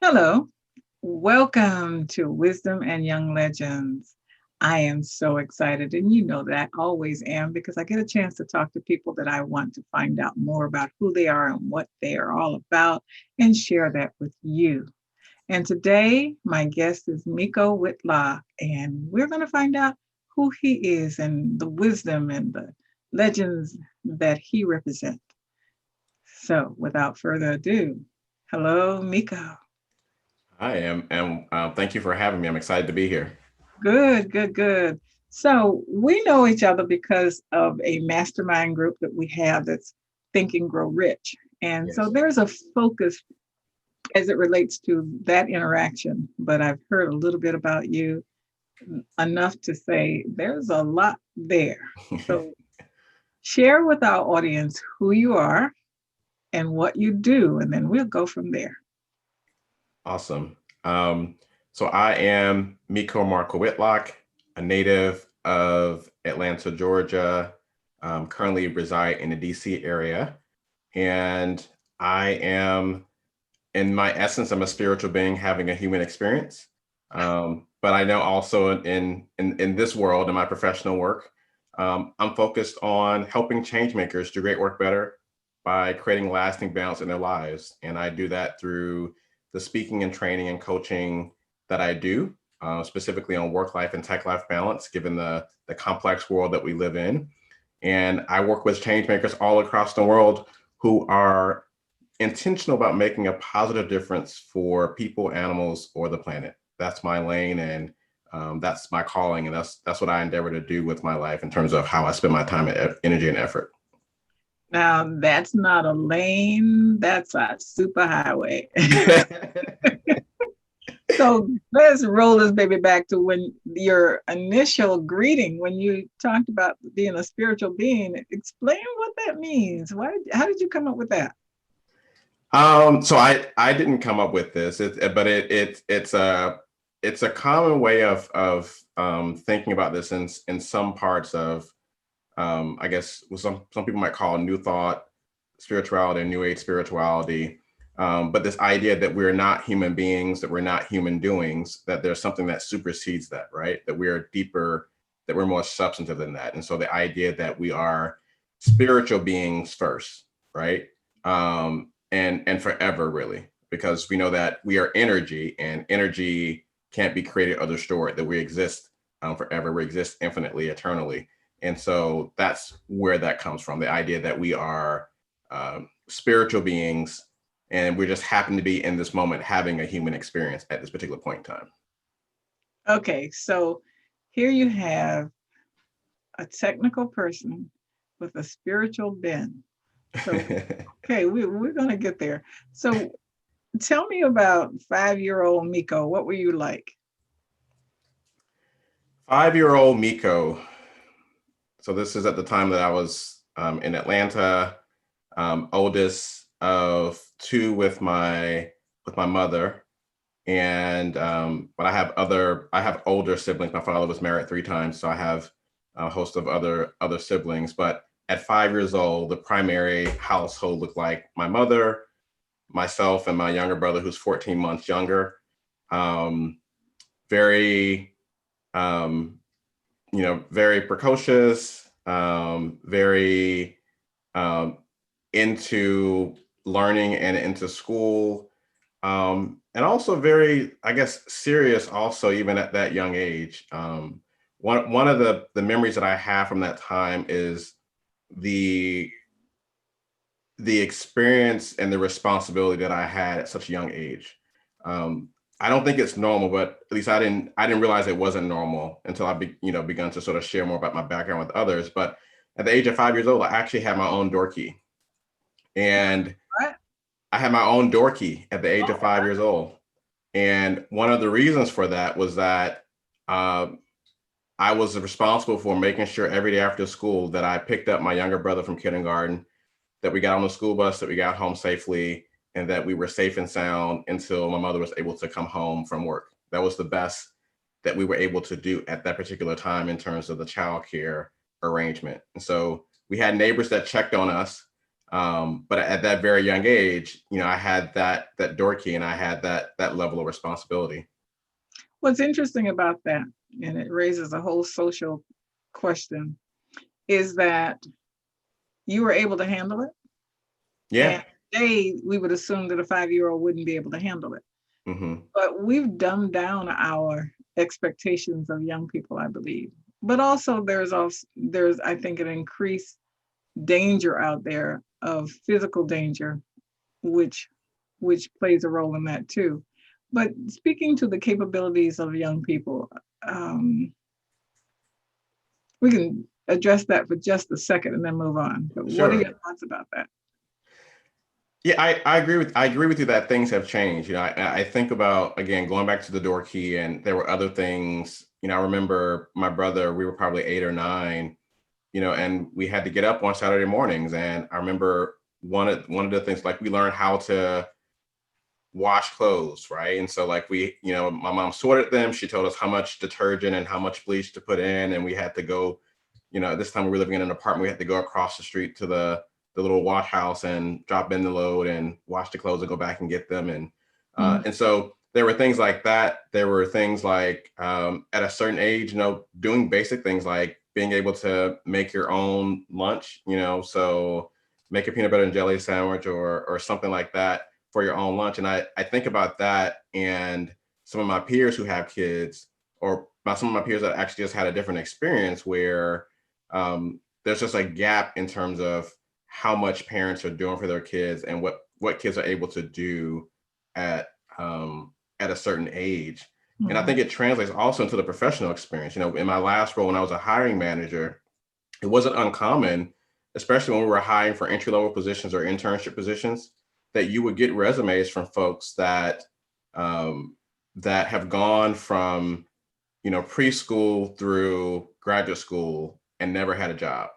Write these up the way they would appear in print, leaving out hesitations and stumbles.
Hello, welcome to Wisdom and Young Legends. I am so excited, and you know that I always am because I get a chance to talk to people that I want to find out more about who they are and what they are all about and share that with you. And today, my guest is Miko Whitlock, and we're going to find out who he is and the wisdom and the legends that he represents. So, without further ado, hello, Miko. I am, and thank you for having me. I'm excited to be here. Good, good, good. So we know each other because of a mastermind group that we have that's Think and Grow Rich. And so Yes. there's a focus as it relates to that interaction. But I've heard a little bit about you enough to say there's a lot there. So share with our audience who you are and what you do, and then we'll go from there. Awesome. So I am Miko Marco Whitlock, a native of Atlanta, Georgia. Currently reside in the DC area, and I am, in my essence, I'm a spiritual being having a human experience. But I know also in this world, in my professional work, I'm focused on helping change makers do great work better by creating lasting balance in their lives. And I do that through the speaking and training and coaching that I do, specifically on work life and tech life balance, given the complex world that we live in. And I work with change makers all across the world who are intentional about making a positive difference for people, animals, or the planet. That's my lane, and that's my calling, and that's what I endeavor to do with my life in terms of how I spend my time, and energy, and effort. Now, that's not a lane, that's a super highway. So let's roll this baby back to when your initial greeting, when you talked about being a spiritual being. Explain what that means. How did you come up with that? So I didn't come up with this, but it's a common way of thinking about this in some parts of I guess what some people might call new thought spirituality and new age spirituality. But this idea that we're not human beings, that we're not human doings, that there's something that supersedes that, right? That we're deeper, that we're more substantive than that. And so the idea that we are spiritual beings first, right? And forever, really, because we know that we are energy, and energy can't be created or destroyed, that we exist forever, we exist infinitely, eternally. And so that's where that comes from, the idea that we are spiritual beings, and we just happen to be in this moment having a human experience at this particular point in time. Okay, so here you have a technical person with a spiritual bent. So, okay, we're going to get there. So, tell me about 5-year-old Miko. What were you like? 5-year-old Miko. So this is at the time that I was in Atlanta, oldest of two with my mother, and but I have older siblings. My father was married 3 times, so I have a host of other siblings. But at 5 years old, the primary household looked like my mother, myself, and my younger brother, who's 14 months younger. Um, very um, very precocious, very um, into learning and into school, and also very, I guess, serious. Also, even at that young age, one of the memories that I have from that time is the the experience and the responsibility that I had at such a young age. Um, I don't think it's normal, but at least I didn't realize it wasn't normal until begun to sort of share more about my background with others. But at the age of 5 years old, I actually had my own door key, and What? I had my own door key at the age of 5 years old. And one of the reasons for that was that um, I was responsible for making sure every day after school that I picked up my younger brother from kindergarten, that we got on the school bus, that we got home safely, and that we were safe and sound until my mother was able to come home from work. That was the best that we were able to do at that particular time in terms of the child care arrangement. And so we had neighbors that checked on us. But at that very young age, I had that door key, and I had that level of responsibility. What's interesting about that, and it raises a whole social question, is that you were able to handle it. Yeah. And today we would assume that a 5-year-old wouldn't be able to handle it. Mm-hmm. But we've dumbed down our expectations of young people, I believe. But also there's I think an increased danger out there of physical danger, which plays a role in that too. But speaking to the capabilities of young people, um, we can address that for just a second and then move on. But what are Sure. your thoughts about that? Yeah, I agree with you that things have changed. I think about, again, going back to the door key, and there were other things. I remember my brother, we were probably 8 or 9, and we had to get up on Saturday mornings. And I remember one of the things, like, we learned how to wash clothes, right? And so, like, my mom sorted them. She told us how much detergent and how much bleach to put in, and we had to go. At this time we were living in an apartment. We had to go across the street to the little wash house and drop in the load and wash the clothes and go back and get them. And so there were things like that. There were things like, at a certain age, doing basic things like being able to make your own lunch. So make a peanut butter and jelly sandwich or something like that for your own lunch. And I think about that, and some of my peers who have kids, or some of my peers that actually just had a different experience, where there's just a gap in terms of how much parents are doing for their kids, and what kids are able to do at a certain age. And I think it translates also into the professional experience. In my last role, when I was a hiring manager, it wasn't uncommon, especially when we were hiring for entry-level positions or internship positions, that you would get resumes from folks that that have gone from preschool through graduate school and never had a job.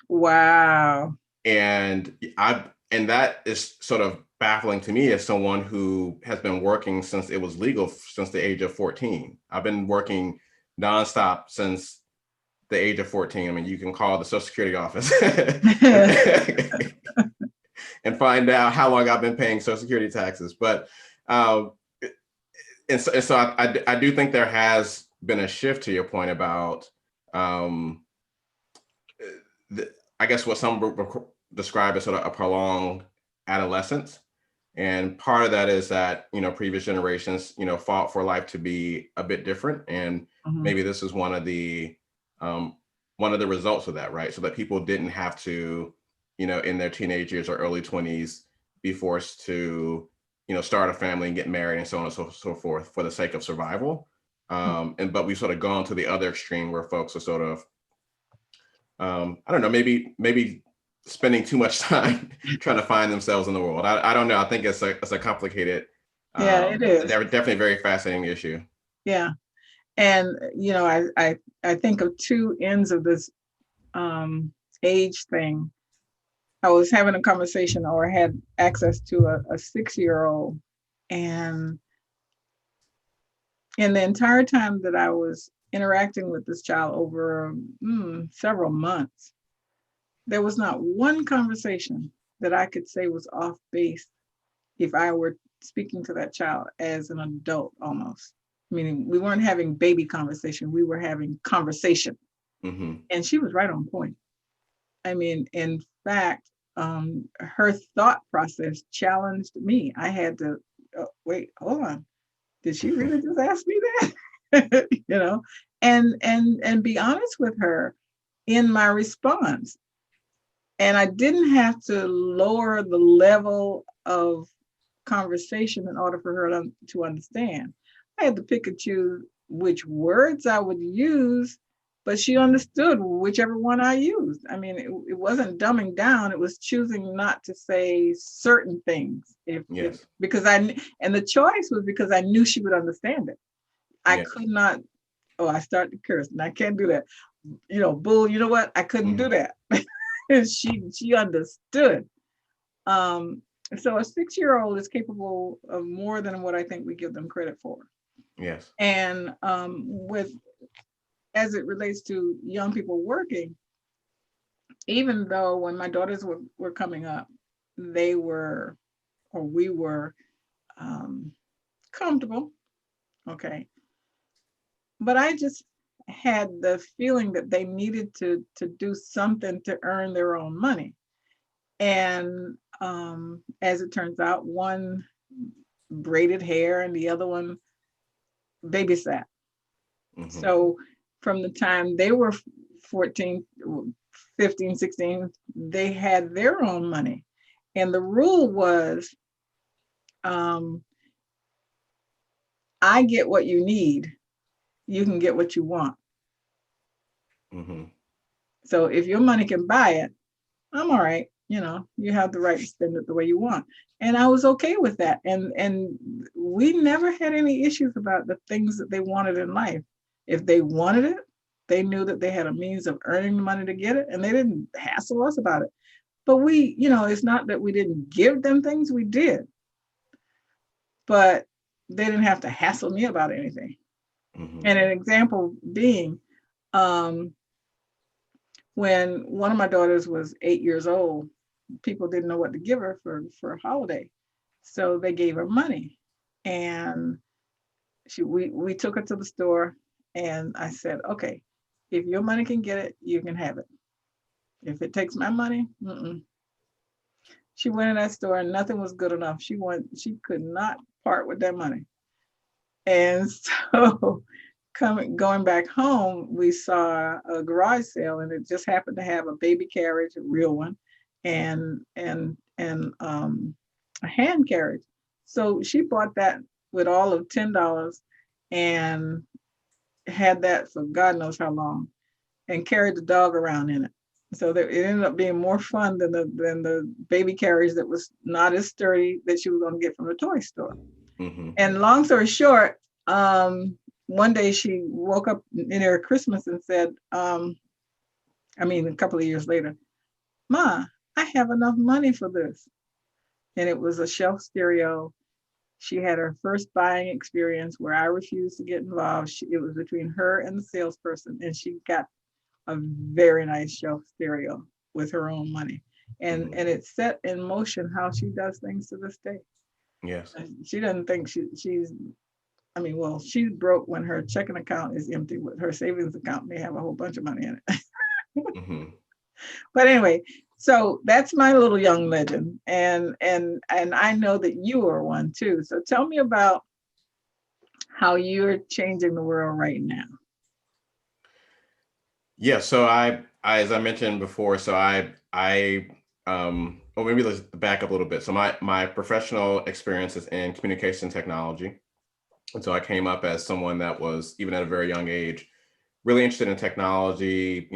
Wow. And that is sort of baffling to me, as someone who has been working since it was legal, since the age of 14. I've been working nonstop since the age of 14. I mean, you can call the Social Security office and find out how long I've been paying Social Security taxes. But so I do think there has been a shift, to your point about, I guess, what some describe as sort of a prolonged adolescence. And part of that is that, previous generations, fought for life to be a bit different. And maybe this is one of the results of that, right? So that people didn't have to, in their teenage years or early 20s, be forced to, start a family and get married and so on and so forth for the sake of survival. But we've sort of gone to the other extreme, where folks are sort of, I don't know, maybe spending too much time trying to find themselves in the world. I don't know. I think it's a complicated, Yeah, it is. definitely a very fascinating issue. Yeah. And, I think of two ends of this age thing. I was having a conversation, or had access to a 6-year-old, and in the entire time that I was interacting with this child over several months, there was not one conversation that I could say was off base if I were speaking to that child as an adult, almost. Meaning we weren't having baby conversation, we were having conversation. And she was right on point. I mean, in fact, her thought process challenged me. I had to, wait, hold on. Did she really just ask me that? And be honest with her in my response. And I didn't have to lower the level of conversation in order for her to understand. I had to pick and choose which words I would use, but she understood whichever one I used. I mean, it wasn't dumbing down. It was choosing not to say certain things. Because the choice was because I knew she would understand it. I could not, I start to curse, and I can't do that. Bull, you know what? I couldn't do that. She understood. So a 6-year-old is capable of more than what I think we give them credit for. Yes. And as it relates to young people working, even though when my daughters were coming up, they were, or we were, comfortable. Okay. But I just had the feeling that they needed to do something to earn their own money. And as it turns out, one braided hair and the other one babysat. Mm-hmm. So from the time they were 14, 15, 16, they had their own money. And the rule was, um, I get what you need, you can get what you want. Mm-hmm. So if your money can buy it, I'm all right. You have the right to spend it the way you want. And I was okay with that. And we never had any issues about the things that they wanted in life. If they wanted it, they knew that they had a means of earning the money to get it, and they didn't hassle us about it. But it's not that we didn't give them things, we did, but they didn't have to hassle me about anything. Mm-hmm. And an example being, um, when one of my daughters was 8 years old, people didn't know what to give her for a holiday, so they gave her money, and we took her to the store, and I said, okay, if your money can get it, you can have it. If it takes my money, mm-mm. She went in that store and nothing was good enough. She could not part with that money, and so going back home, we saw a garage sale, and it just happened to have a baby carriage, a real one, and a hand carriage. So she bought that with all of $10 and had that for God knows how long, and carried the dog around in it. So that it ended up being more fun than the baby carriage that was not as sturdy that she was going to get from the toy store. Mm-hmm. And long story short, one day she woke up near Christmas and said, a couple of years later, Ma, I have enough money for this. And it was a shelf stereo. She had her first buying experience where I refused to get involved. It was between her and the salesperson, and she got a very nice shelf stereo with her own money. And Mm-hmm. and it set in motion how she does things to this day. Yes. She doesn't think she's she's broke when her checking account is empty, but her savings account may have a whole bunch of money in it. Mm-hmm. But anyway, so that's my little young legend. And I know that you are one too. So tell me about how you're changing the world right now. Yeah. So as I mentioned before, so well, maybe let's back up a little bit. So my professional experience is in communication technology. And so I came up as someone that was, even at a very young age, really interested in technology,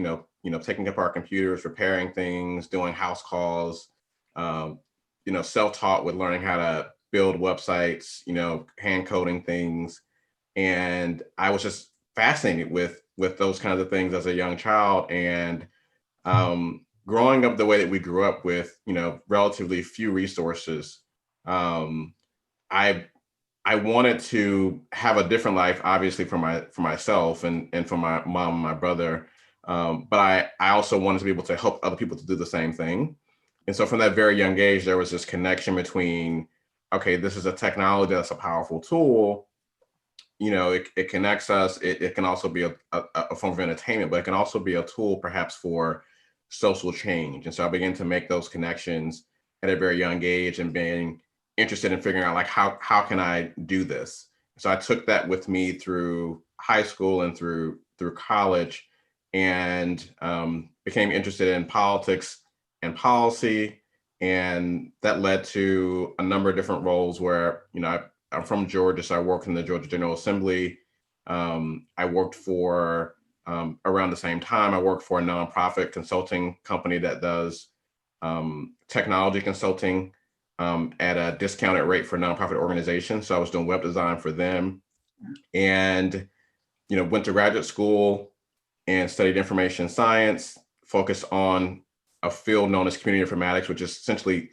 taking apart computers, repairing things, doing house calls, um, self-taught with learning how to build websites, hand coding things. And I was just fascinated with those kinds of things as a young child. And growing up the way that we grew up with, relatively few resources, um, I I wanted to have a different life, obviously for myself and for my mom and my brother. But I also wanted to be able to help other people to do the same thing. And so from that very young age, there was this connection between, okay, this is a technology that's a powerful tool. It connects us. It can also be a form of entertainment, but it can also be a tool perhaps for social change. And so I began to make those connections at a very young age and being interested in figuring out like how can I do this? So I took that with me through high school and through college, and became interested in politics and policy. And that led to a number of different roles where, I'm from Georgia, so I worked in the Georgia General Assembly. I worked for, around the same time, I worked for a nonprofit consulting company that does technology consulting at a discounted rate for nonprofit organizations. So I was doing web design for them, and went to graduate school and studied information science, focused on a field known as community informatics, which is essentially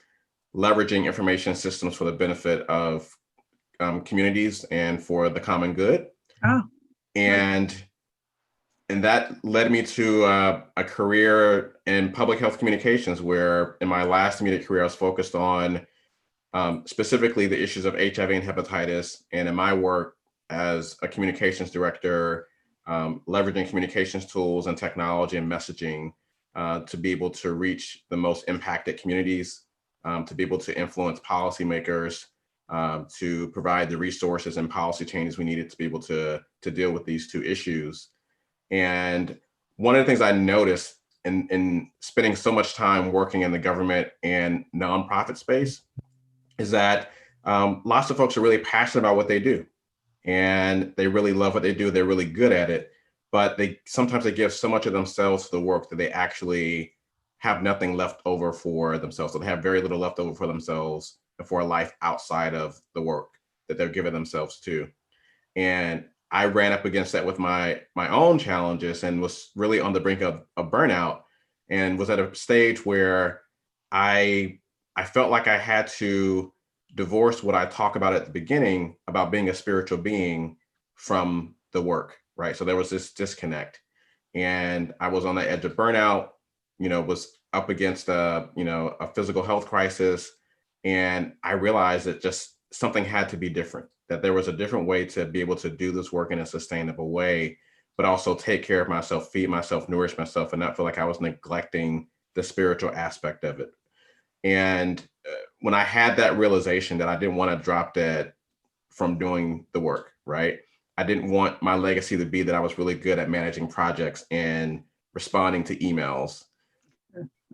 leveraging information systems for the benefit of communities and for the common good. Oh, And And that led me to a career in public health communications, where in my last immediate career, I was focused on specifically the issues of HIV and hepatitis. And in my work as a communications director, leveraging communications tools and technology and messaging to be able to reach the most impacted communities, to be able to influence policymakers, to provide the resources and policy changes we needed to be able to deal with these two issues. And one of the things I noticed in spending so much time working in the government and nonprofit space is that lots of folks are really passionate about what they do, and they really love what they do. They're really good at it, but they sometimes they give so much of themselves to the work that they actually have nothing left over for themselves. So they have very little left over for themselves and for a life outside of the work that they're giving themselves to. And I ran up against that with my own challenges and was really on the brink of burnout, and was at a stage where I I felt like I had to divorce what I talk about at the beginning about being a spiritual being from the work, right? So there was this disconnect, and I was on the edge of burnout, was up against a physical health crisis, and I realized that just something had to be different, that there was a different way to be able to do this work in a sustainable way, but also take care of myself, feed myself, nourish myself, and not feel like I was neglecting the spiritual aspect of it. And when I had that realization that I didn't want to drop dead from doing the work, right? I didn't want my legacy to be that I was really good at managing projects and responding to emails.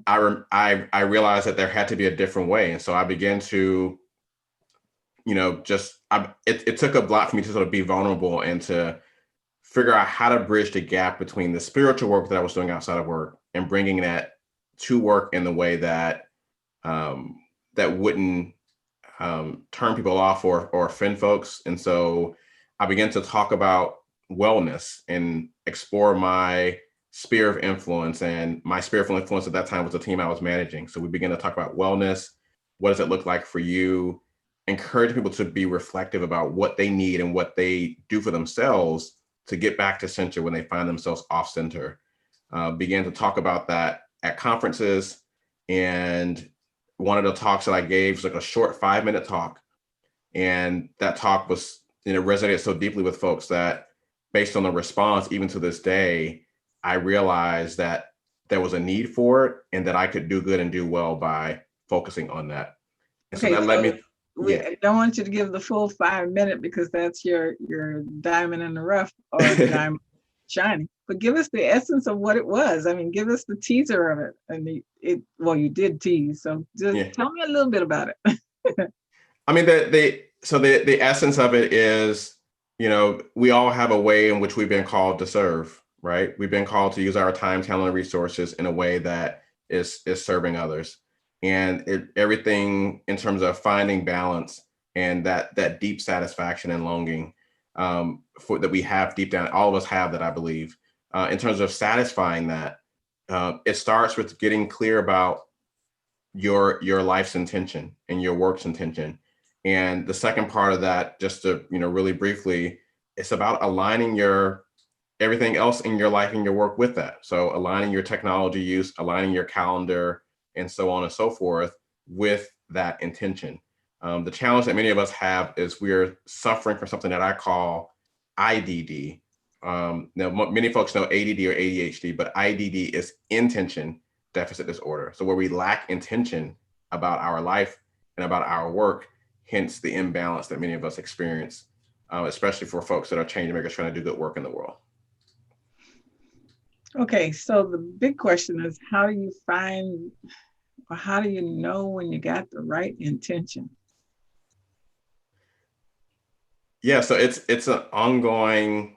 I realized that there had to be a different way. And so I began to, it took a lot for me to sort of be vulnerable and to figure out how to bridge the gap between the spiritual work that I was doing outside of work and bringing that to work in the way that that wouldn't turn people off or offend folks. And so I began to talk about wellness and explore my sphere of influence. And my sphere of influence at that time was the team I was managing. So we began to talk about wellness. What does it look like for you? Encourage people to be reflective about what they need and what they do for themselves to get back to center when they find themselves off center. Began to talk about that at conferences. And one of the talks that I gave was like a short 5-minute talk. And that talk was, resonated so deeply with folks that based on the response, even to this day, I realized that there was a need for it and that I could do good and do well by focusing on that. And so Okay, that led so me, yeah. I don't want you to give the full 5 minute because that's your diamond in the rough or diamond shining. But give us the essence of what it was. I mean, give us the teaser of it. And well, you did tease, so just Yeah. tell me a little bit about it. I mean, the essence of it is, we all have a way in which we've been called to serve, right? We've been called to use our time, talent, and resources in a way that is serving others. And everything in terms of finding balance and that deep satisfaction and longing for that we have deep down, all of us have that, I believe. In terms of satisfying that, it starts with getting clear about your life's intention and your work's intention. And the second part of that, just to really briefly, it's about aligning your everything else in your life and your work with that. So aligning your technology use, aligning your calendar, and so on and so forth with that intention. The challenge that many of us have is we're suffering from something that I call IDD. Now, many folks know ADD or ADHD, but IDD is intention deficit disorder. So where we lack intention about our life and about our work, hence the imbalance that many of us experience, especially for folks that are change makers trying to do good work in the world. Okay, so the big question is, how do you find, or how do you know when you got the right intention? Yeah, so it's an ongoing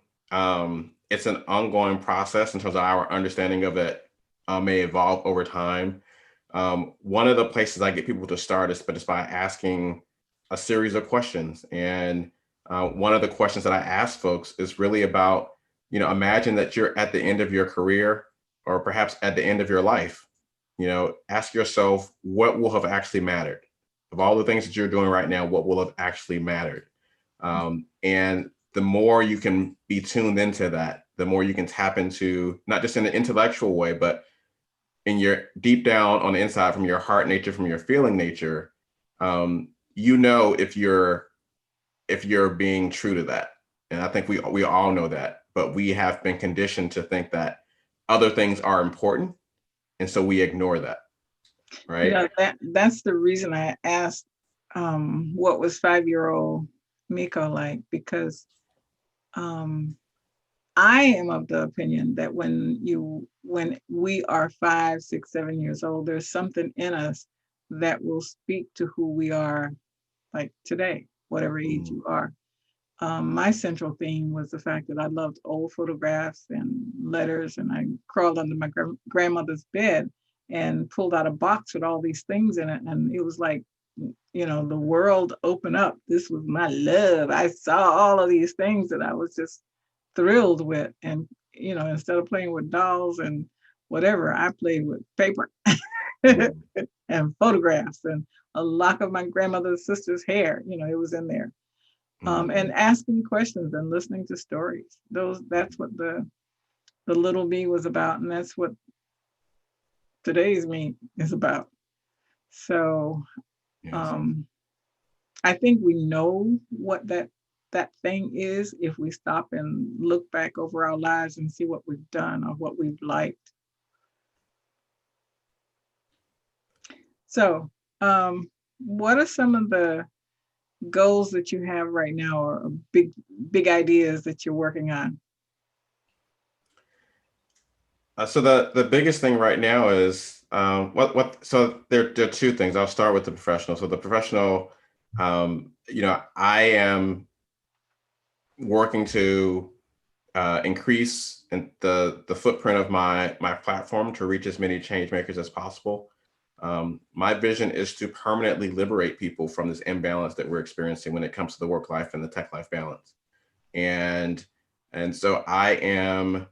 process in terms of our understanding of it may evolve over time. One of the places I get people to start is just by asking a series of questions. And one of the questions that I ask folks is really about, imagine that you're at the end of your career or perhaps at the end of your life. Ask yourself, what will have actually mattered? Of all the things that you're doing right now, what will have actually mattered? And the more you can be tuned into that, the more you can tap into, not just in an intellectual way, but in your deep down on the inside, from your heart nature, from your feeling nature, you know if you're being true to that. And I think we all know that, but we have been conditioned to think that other things are important, and so we ignore that, right? That's the reason I asked what was 5-year-old Miko like, because I am of the opinion that when we are 5, 6, 7 years old, there's something in us that will speak to who we are, like today, whatever age you are. My central theme was the fact that I loved old photographs and letters, and I crawled under my grandmother's bed and pulled out a box with all these things in it. And it was like, the world opened up. This was my love. I saw all of these things that I was just thrilled with. And, instead of playing with dolls and whatever, I played with paper and photographs and a lock of my grandmother's sister's hair. It was in there. And asking questions and listening to stories. That's what the little me was about, and that's what today's me is about. So I think we know what that thing is if we stop and look back over our lives and see what we've done or what we've liked. So what are some of the goals that you have right now, or big ideas that you're working on? So the biggest thing right now is so there are two things. I'll start with the professional. So the professional, I am working to increase the footprint of my platform to reach as many change makers as possible. My vision is to permanently liberate people from this imbalance that we're experiencing when it comes to the work life and the tech life balance. And so I am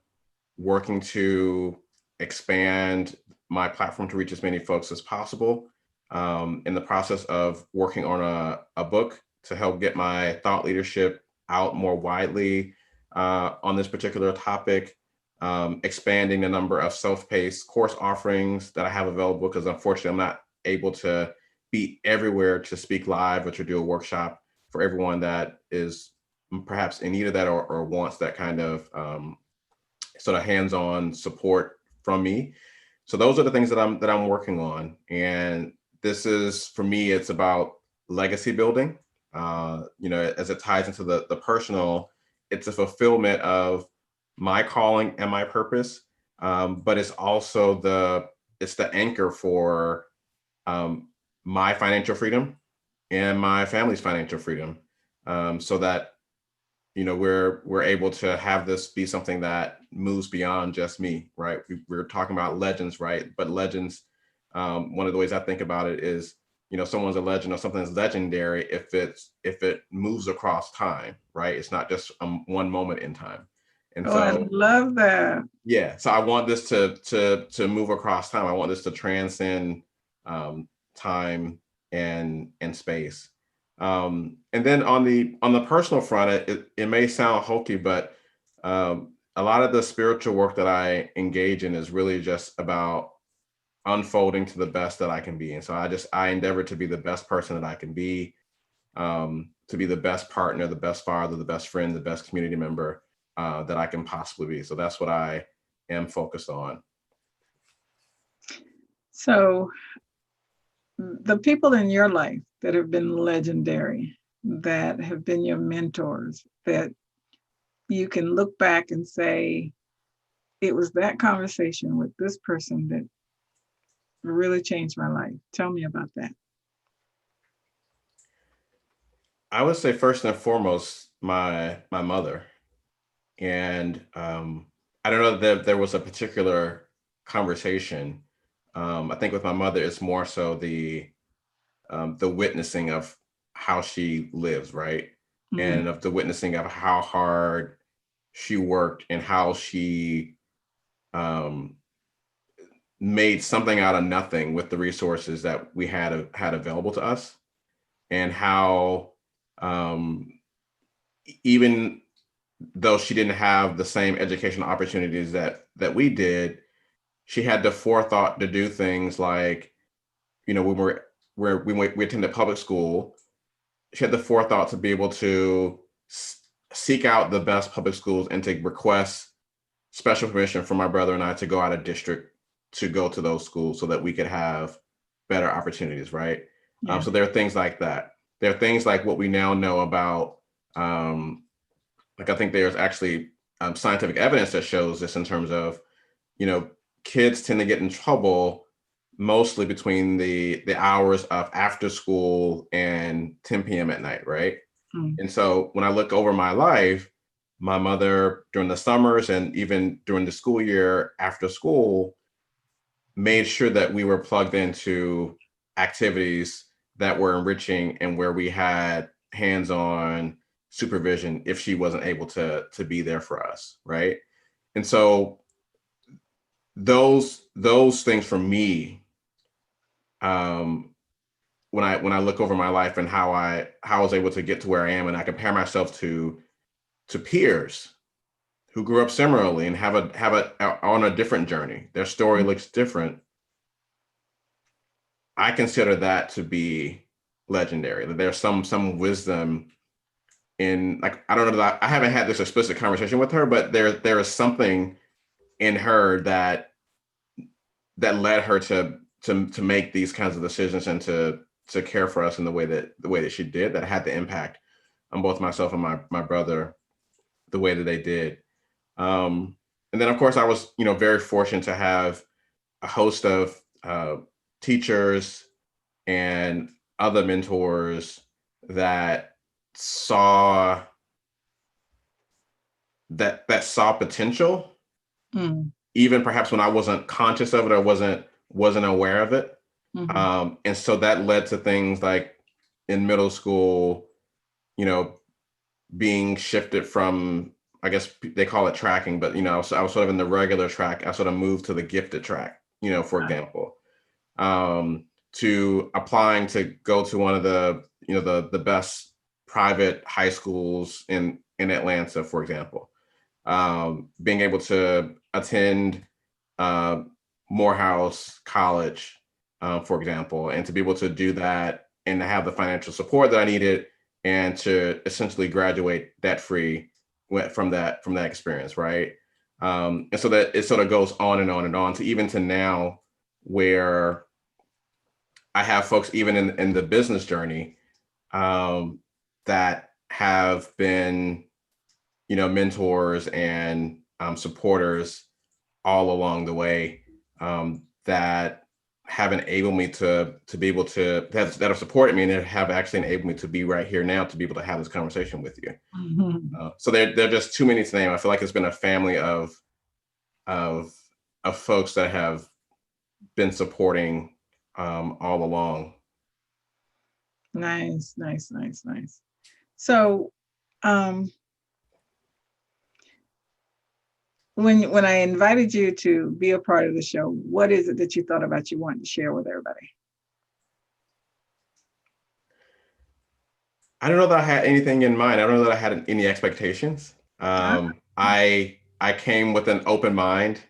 working to expand my platform to reach as many folks as possible. In the process of working on a book to help get my thought leadership out more widely on this particular topic. Expanding the number of self-paced course offerings that I have available, because unfortunately I'm not able to be everywhere to speak live or to do a workshop for everyone that is perhaps in need of that or wants that kind of sort of hands-on support from me. So those are the things that I'm working on. And this is, for me, it's about legacy building. As it ties into the personal, it's a fulfillment of my calling and my purpose, but it's also the anchor for my financial freedom and my family's financial freedom, so that we're able to have this be something that moves beyond just me, right? We're talking about legends, right? But legends, one of the ways I think about it is, someone's a legend or something's legendary if it moves across time, right? It's not just one moment in time. And so I love that. Yeah. So I want this to move across time. I want this to transcend time and space. And then on the personal front, it may sound hokey, but a lot of the spiritual work that I engage in is really just about unfolding to the best that I can be. And so I endeavor to be the best person that I can be, to be the best partner, the best father, the best friend, the best community member that I can possibly be. So that's what I am focused on. So the people in your life that have been legendary, that have been your mentors, that you can look back and say, it was that conversation with this person that really changed my life. Tell me about that. I would say first and foremost, my mother. And I don't know that there was a particular conversation. I think with my mother, it's more so the witnessing of how she lives, right? Mm-hmm. And of the witnessing of how hard she worked and how she made something out of nothing with the resources that we had available to us, and how even though she didn't have the same educational opportunities that we did, she had the forethought to do things like, when we attended public school, she had the forethought to be able to seek out the best public schools and to request special permission for my brother and I to go out of district to go to those schools so that we could have better opportunities, right? Yeah. So there are things like that. There are things like what we now know about, like I think there's actually scientific evidence that shows this in terms of, kids tend to get in trouble mostly between the hours of after school and 10 p.m. at night, right? Mm. And so when I look over my life, my mother during the summers and even during the school year after school made sure that we were plugged into activities that were enriching and where we had hands-on supervision if she wasn't able to be there for us, right? And so those things for me, when I look over my life and how I was able to get to where I am, and I compare myself to peers who grew up similarly and have on a different journey, their story looks different. I consider that to be legendary. That there's some wisdom in, like, I don't know that I haven't had this explicit conversation with her, but there is something in her that led her to make these kinds of decisions and to care for us in the way that she did, that had the impact on both myself and my brother the way that they did. And then of course I was, very fortunate to have a host of teachers and other mentors that saw saw potential, Mm. even perhaps when I wasn't conscious of it or wasn't aware of it. Mm-hmm. And so that led to things like in middle school, being shifted from, I guess they call it tracking, but I was sort of in the regular track. I sort of moved to the gifted track, for example, to applying to go to one of the, the best private high schools in Atlanta, for example, being able to attend Morehouse College, for example, and to be able to do that and to have the financial support that I needed and to essentially graduate debt free from that experience, right? And so that it sort of goes on and on and on to even to now, where I have folks even in the business journey that have been, mentors and supporters all along the way, that have enabled me to be able to that have supported me and that have actually enabled me to be right here now to be able to have this conversation with you. Mm-hmm. So there are just too many to name. I feel like it's been a family of folks that have been supporting all along. Nice, nice, nice, nice. So, when I invited you to be a part of the show, what is it that you thought about you wanted to share with everybody? I don't know that I had anything in mind. I don't know that I had any expectations. I came with an open mind,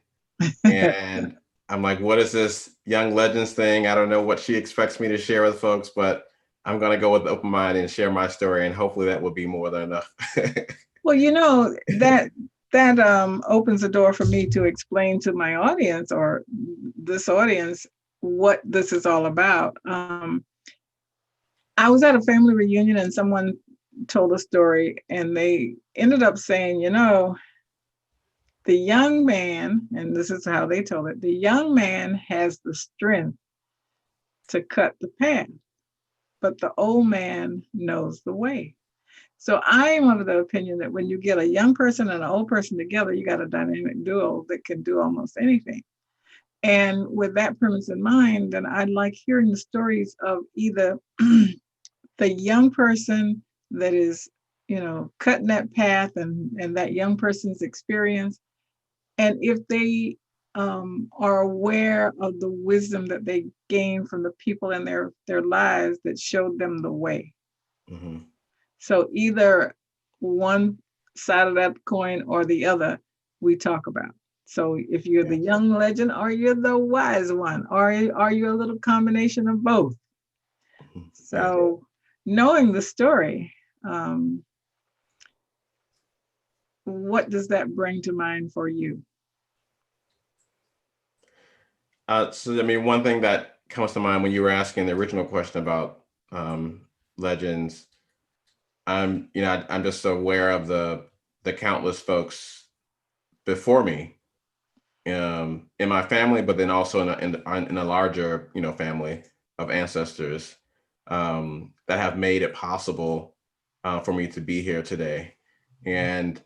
and I'm like, what is this Young Legends thing? I don't know what she expects me to share with folks, but I'm going to go with the open mind and share my story, and hopefully that will be more than enough. Well, that opens the door for me to explain to my audience or this audience what this is all about. I was at a family reunion and someone told a story and they ended up saying, the young man, and this is how they told it, the young man has the strength to cut the path, but the old man knows the way. So I am of the opinion that when you get a young person and an old person together, you got a dynamic duo that can do almost anything. And with that premise in mind, then I like hearing the stories of either the young person that is, cutting that path and that young person's experience. And if they are aware of the wisdom that they gain from the people in their lives that showed them the way. Mm-hmm. So either one side of that coin or the other we talk about. So if you're the Yes. young legend or you're the wise one, or are you a little combination of both? Yeah. So knowing the story, what does that bring to mind for you? So, I mean, one thing that comes to mind when you were asking the original question about legends, I'm just aware of the countless folks before me in my family, but then also in a larger, family of ancestors that have made it possible for me to be here today. And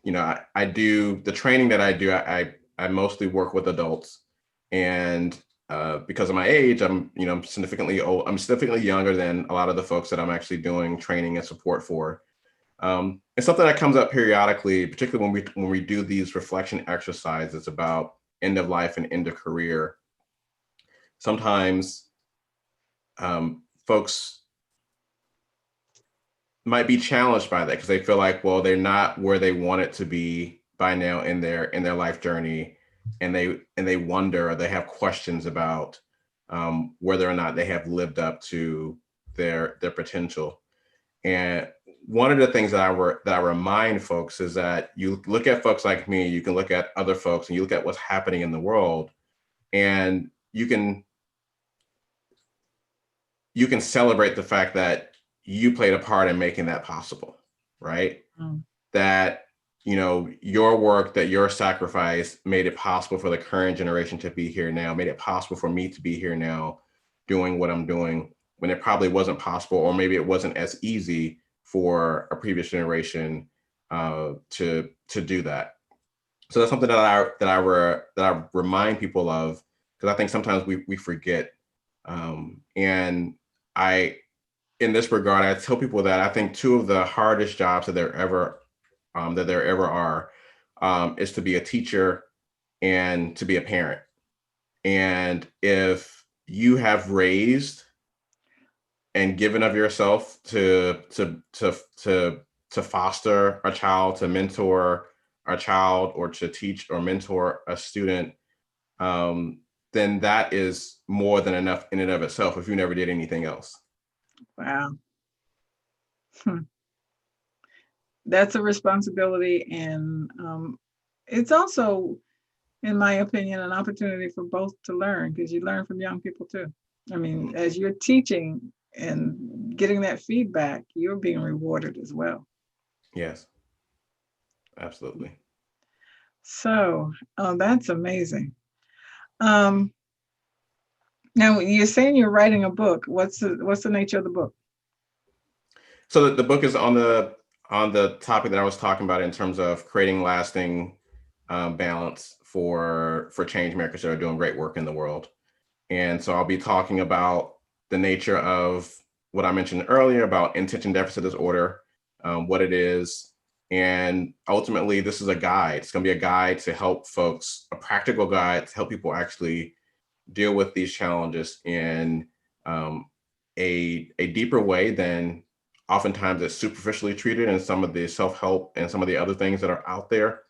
I do the training that I do. I mostly work with adults, and because of my age, I'm significantly old. I'm significantly younger than a lot of the folks that I'm actually doing training and support for. It's something that comes up periodically, particularly when we do these reflection exercises about end of life and end of career. Sometimes folks might be challenged by that because they feel like, well, they're not where they want it to be by now in their life journey, and they wonder, or they have questions about whether or not they have lived up to their potential. And one of the things that I remind folks is that you look at folks like me, you can look at other folks, and you look at what's happening in the world, and you can celebrate the fact that you played a part in making that possible, right? Mm. That your work, that your sacrifice made it possible for the current generation to be here now, made it possible for me to be here now doing what I'm doing when it probably wasn't possible, or maybe it wasn't as easy for a previous generation to do that. So that's something that I remind people of, because I think sometimes we forget. And I in this regard, I tell people that I think two of the hardest jobs that there ever are is to be a teacher and to be a parent. And if you have raised and given of yourself to foster a child, to mentor a child, or to teach or mentor a student, um, then that is more than enough in and of itself if you never did anything else. Wow. Hmm. That's a responsibility. And it's also, in my opinion, an opportunity for both to learn, because you learn from young people too. I mean, Mhm. as you're teaching and getting that feedback, you're being rewarded as well. Yes, absolutely. So, that's amazing. Um, Now you're saying you're writing a book. What's the nature of the book? So the book is on the topic that I was talking about in terms of creating lasting balance for change makers that are doing great work in the world. And so I'll be talking about the nature of what I mentioned earlier about intention deficit disorder, what it is, and ultimately this is a guide. It's going to be a guide to help folks, a practical guide to help people actually deal with these challenges in um, a deeper way than oftentimes it's superficially treated in some of the self-help and some of the other things that are out there.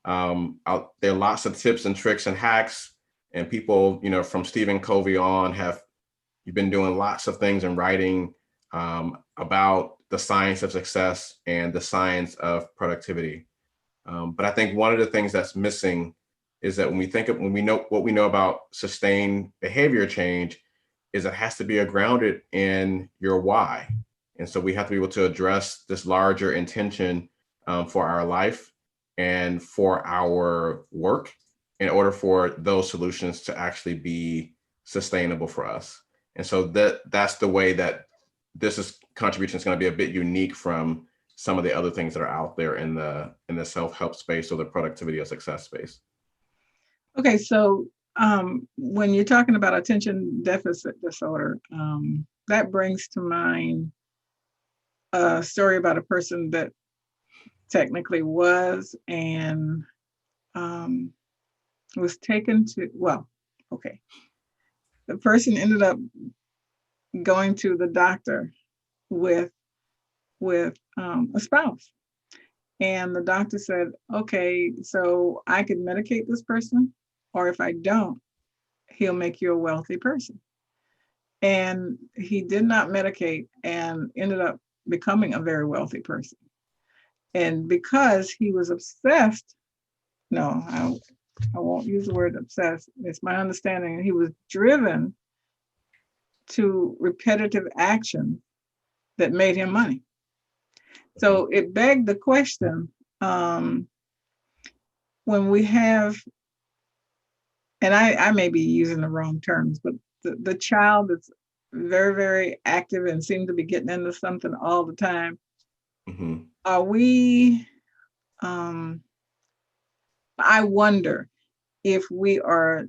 There are lots of tips and tricks and hacks, and people, from Stephen Covey on, have you've been doing lots of things and writing about the science of success and the science of productivity. But I think one of the things that's missing is that when we know what we know about sustained behavior change, is it has to be grounded in your why. And so we have to be able to address this larger intention for our life and for our work in order for those solutions to actually be sustainable for us. And so that's the way that contribution is going to be a bit unique from some of the other things that are out there in the self-help space or the productivity or success space. Okay, so when you're talking about attention deficit disorder, that brings to mind a story about a person that technically was and um, was taken to, well, okay. The person ended up going to the doctor with a spouse, And the doctor said, okay, so I could medicate this person, or if I don't, he'll make you a wealthy person. And he did not medicate and ended up becoming a very wealthy person. And because he was obsessed, no, I won't use the word obsessed. It's my understanding he was driven to repetitive action that made him money. So it begged the question, when we have, and I may be using the wrong terms, but the child that's very, very active and seems to be getting into something all the time, are we, I wonder if we are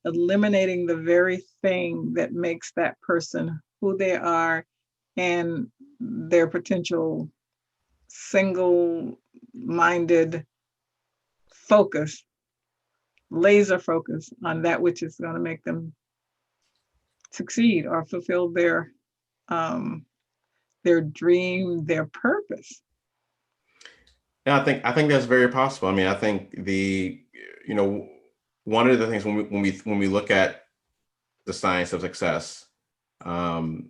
eliminating the very thing that makes that person who they are and their potential single-minded focus, laser focus on that which is going to make them succeed or fulfill their dream, their purpose. Yeah, I think that's very possible. I mean, I think one of the things when we look at the science of success, and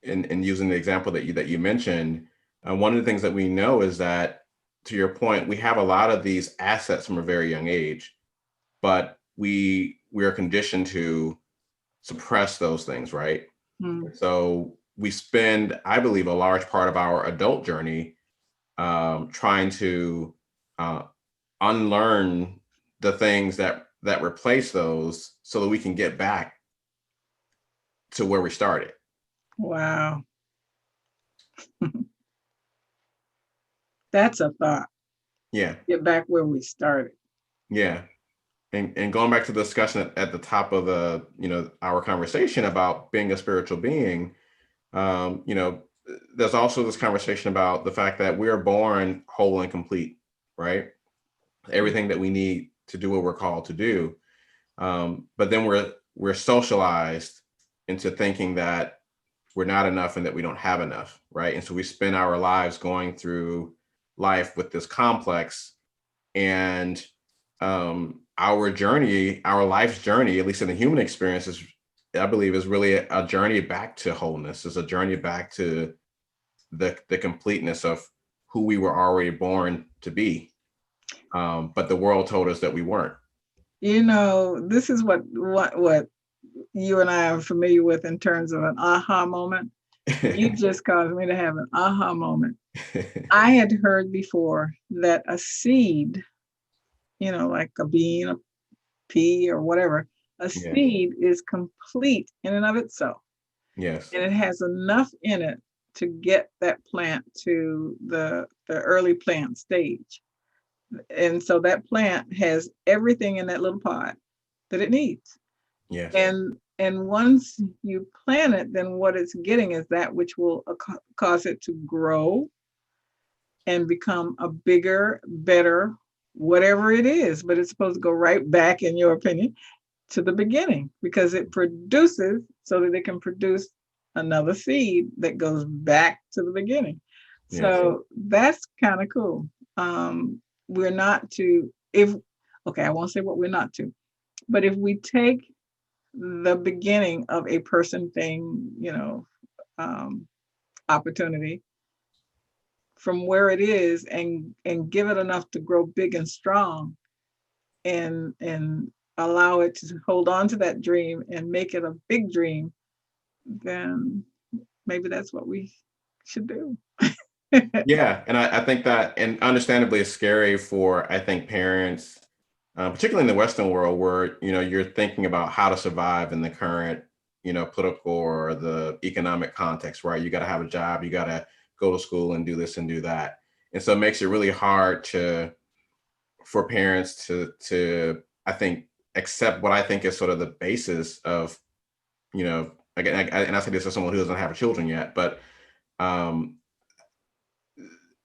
using the example that you mentioned, one of the things that we know is that, to your point, we have a lot of these assets from a very young age, but we are conditioned to suppress those things, right? So we spend, I believe, a large part of our adult journey trying to unlearn the things that replace those, so that we can get back to where we started. Wow. That's a thought. Yeah. Get back where we started. Yeah. And going back to the discussion at the top of our conversation about being a spiritual being, there's also this conversation about the fact that we are born whole and complete, right? Everything that we need to do what we're called to do. But then we're socialized into thinking that we're not enough and that we don't have enough, right? And so we spend our lives going through life with this complex, and our life's journey, at least in the human experience, I believe, is really a journey back to wholeness. It's a journey back to the completeness of who we were already born to be. But the world told us that we weren't. This is what you and I are familiar with in terms of an aha moment. You just caused me to have an aha moment. I had heard before that a seed, like a bean, a pea, or whatever, a seed is complete in and of itself. Yes. And it has enough in it to get that plant to the early plant stage. And so that plant has everything in that little pot that it needs. Yes. And once you plant it, then what it's getting is that which will cause it to grow and become a bigger, better, whatever it is. But it's supposed to go right back, in your opinion, to the beginning, because it produces so that it can produce another seed that goes back to the beginning. Yes. So that's kind of cool. We're not to, I won't say what we're not to, but if we take the beginning of a person, thing, opportunity from where it is and give it enough to grow big and strong, and allow it to hold on to that dream and make it a big dream, then maybe that's what we should do. Yeah, and I think that, and understandably, it's scary for, I think, parents, particularly in the Western world, where you're thinking about how to survive in the current political or the economic context, right? You got to have a job, you got to go to school and do this and do that, and so it makes it really hard for parents to I think accept what I think is sort of the basis of again, and I say this as someone who doesn't have children yet, but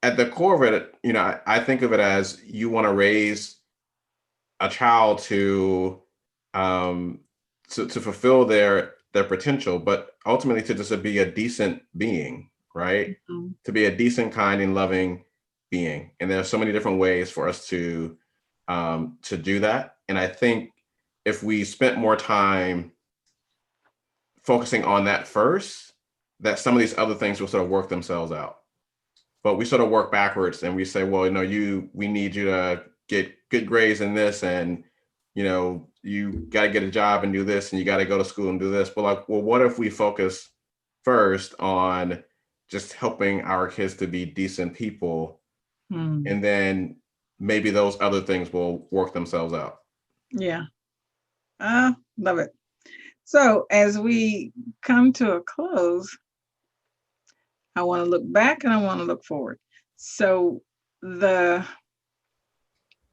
at the core of it, I think of it as, you want to raise a child to fulfill their potential, but ultimately to just be a decent being, right? Mm-hmm. To be a decent, kind, and loving being. And there are so many different ways for us to do that. And I think if we spent more time focusing on that first, that some of these other things will sort of work themselves out. But we sort of work backwards and we say, well, we need you to get good grades in this, and you got to get a job and do this, and you got to go to school and do this. But like, well, what if we focus first on just helping our kids to be decent people, and then maybe those other things will work themselves out. Yeah. Love it. So as we come to a close, I want to look back and I want to look forward. So the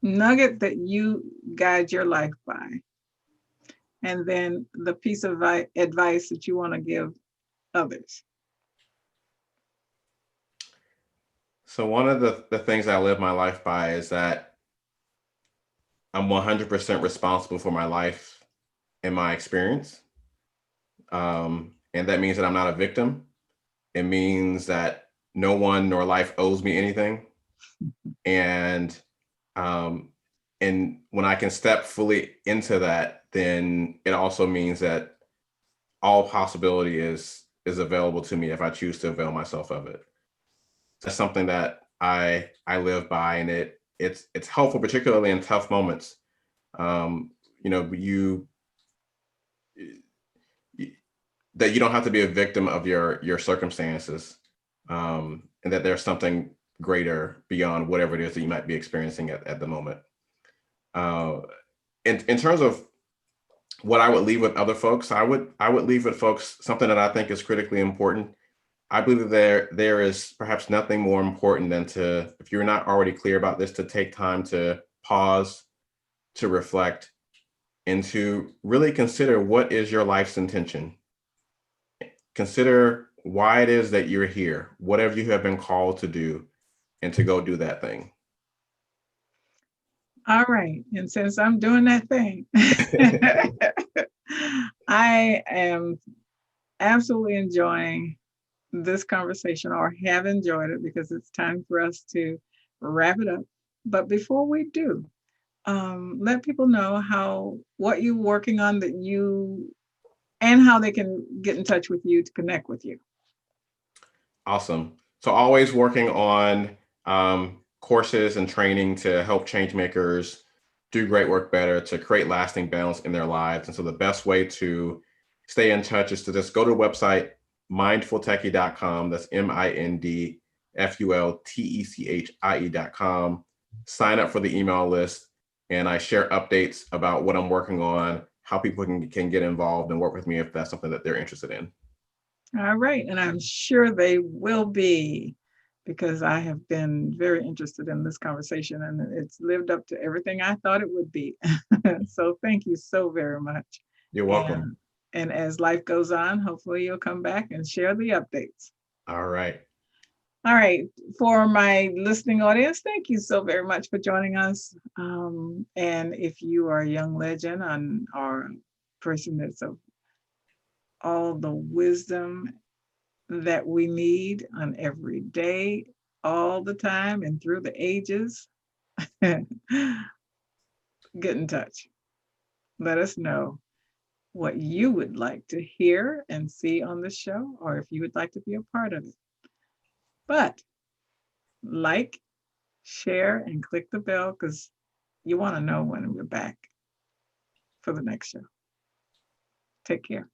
nugget that you guide your life by, and then the piece of advice that you want to give others. So one of the things I live my life by is that I'm 100% responsible for my life and my experience. And that means that I'm not a victim. It means that no one nor life owes me anything. And when I can step fully into that, then it also means that all possibility is available to me if I choose to avail myself of it. That's something that I live by, and it's helpful, particularly in tough moments. That you don't have to be a victim of your circumstances, and that there's something greater beyond whatever it is that you might be experiencing at the moment. In terms of what I would leave with other folks, I would leave with folks something that I think is critically important. I believe that there is perhaps nothing more important than to, if you're not already clear about this, to take time to pause, to reflect, and to really consider what is your life's intention. Consider why it is that you're here, whatever you have been called to do, and to go do that thing. All right. And since I'm doing that thing, I am absolutely enjoying this conversation, or have enjoyed it, because it's time for us to wrap it up. But before we do, let people know what you're working on, and how they can get in touch with you to connect with you. Awesome. So always working on courses and training to help change makers do great work better, to create lasting balance in their lives. And so the best way to stay in touch is to just go to the website, mindfultechie.com. That's mindfultechie.com. Sign up for the email list, and I share updates about what I'm working on, how people can get involved and work with me if that's something that they're interested in. All right. And I'm sure they will be, because I have been very interested in this conversation, and it's lived up to everything I thought it would be. So thank you so very much. You're welcome. And as life goes on, hopefully you'll come back and share the updates. All right. All right. For my listening audience, thank you so very much for joining us. And if you are a young legend or a person that's of all the wisdom that we need on every day, all the time, and through the ages, get in touch. Let us know what you would like to hear and see on the show, or if you would like to be a part of it. But like, share, and click the bell, because you want to know when we're back for the next show. Take care.